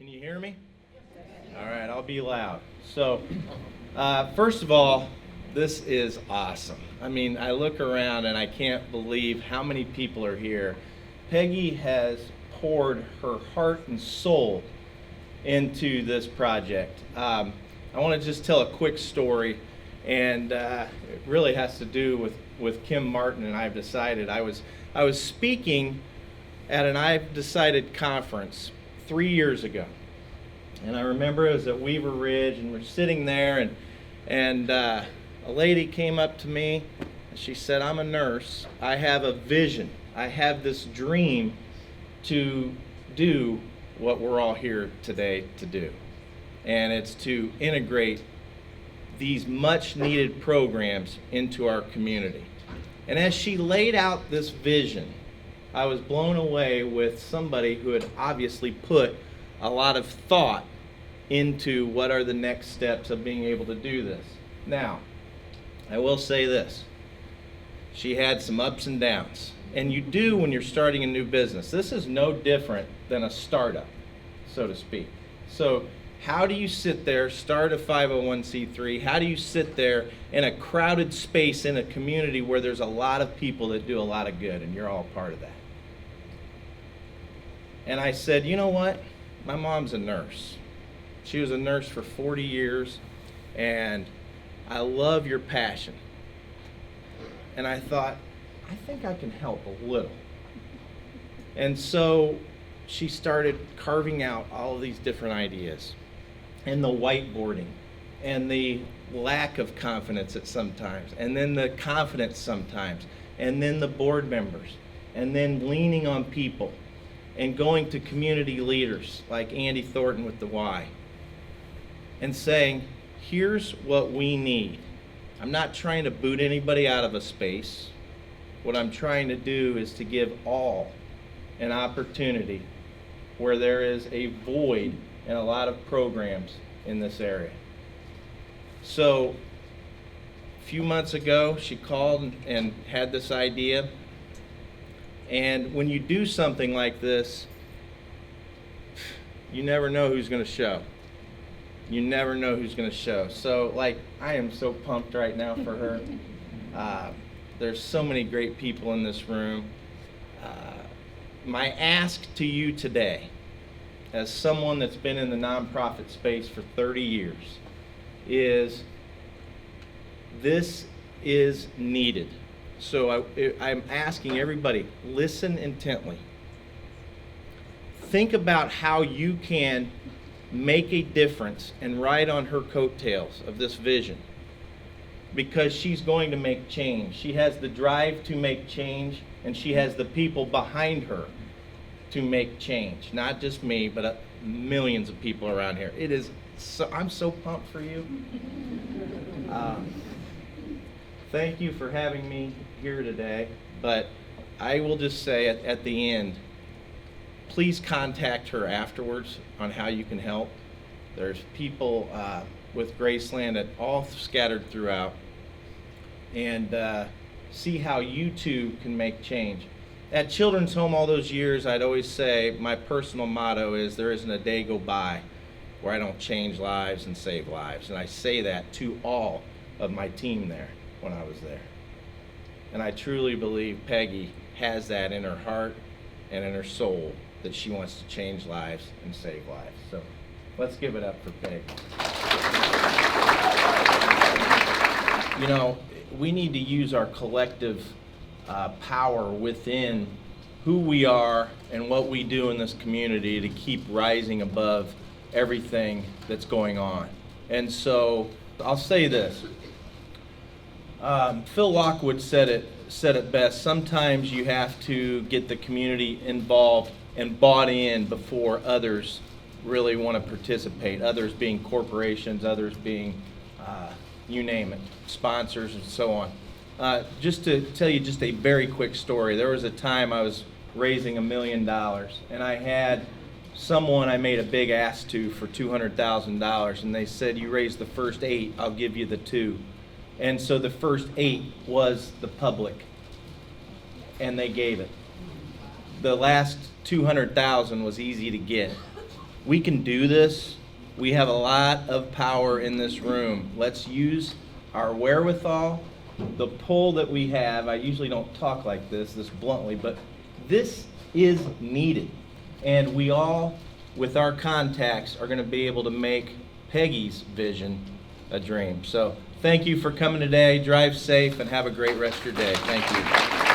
Can you hear me? All right, I'll be loud. So, first of all, this is awesome. I mean, I look around and I can't believe how many people are here. Peggy has poured her heart and soul into this project. I want to just tell a quick story, and it really has to do with Kim Martin and I've Decided. I was speaking at an I've Decided conference 3 years ago. And I remember it was at Weaver Ridge, and we're sitting there, and a lady came up to me, and she said, "I'm a nurse. I have a vision. I have this dream to do what we're all here today to do. And it's to integrate these much needed programs into our community." And as she laid out this vision, I was blown away with somebody who had obviously put a lot of thought into what are the next steps of being able to do this. Now, I will say this. She had some ups and downs. And you do when you're starting a new business. This is no different than a startup, so to speak. So how do you sit there, start a 501c3? How do you sit there in a crowded space in a community where there's a lot of people that do a lot of good, and you're all part of that? And I said, you know what? My mom's a nurse. She was a nurse for 40 years, and I love your passion. And I thought, I think I can help a little. And so she started carving out all of these different ideas, and the whiteboarding, and the lack of confidence at sometimes, and then the confidence sometimes, and then the board members, and then leaning on people, and going to community leaders like Andy Thornton with the Y, and saying, here's what we need. I'm not trying to boot anybody out of a space. What I'm trying to do is to give all an opportunity where there is a void in a lot of programs in this area. So a few months ago, she called and had this idea. And when you do something like this, you never know who's going to show. You never know who's going to show. So, I am so pumped right now for her. There's so many great people in this room. My ask to you today, as someone that's been in the nonprofit space for 30 years, is this is needed. So I'm asking everybody, listen intently. Think about how you can make a difference and ride on her coattails of this vision, because she's going to make change. She has the drive to make change, and she has the people behind her to make change. Not just me, but millions of people around here. It is so, I'm so pumped for you. Thank you for having me here today, but I will just say at the end, please contact her afterwards on how you can help. There's people with Graceland that all scattered throughout, and see how you too can make change. At Children's Home all those years, I'd always say my personal motto is there isn't a day go by where I don't change lives and save lives. And I say that to all of my team there when I was there. And I truly believe Peggy has that in her heart and in her soul, that she wants to change lives and save lives. So let's give it up for Peg. You know, we need to use our collective power within who we are and what we do in this community to keep rising above everything that's going on. And so I'll say this. Phil Lockwood said it best. Sometimes you have to get the community involved and bought in before others really want to participate. Others being corporations, others being you name it, sponsors and so on. Just to tell you just a very quick story. There was a time I was raising $1 million, and I had someone I made a big ask to for $200,000, and they said, you raised the first 8, I'll give you the 2. And so the first 8 was the public, and they gave it. The last 200,000 was easy to get, We can do this. We have a lot of power in this room. Let's use our wherewithal, the pull that we have. I usually don't talk like this bluntly, but this is needed. And we all, with our contacts, are going to be able to make Peggy's vision a dream. So thank you for coming today. Drive safe and have a great rest of your day. Thank you.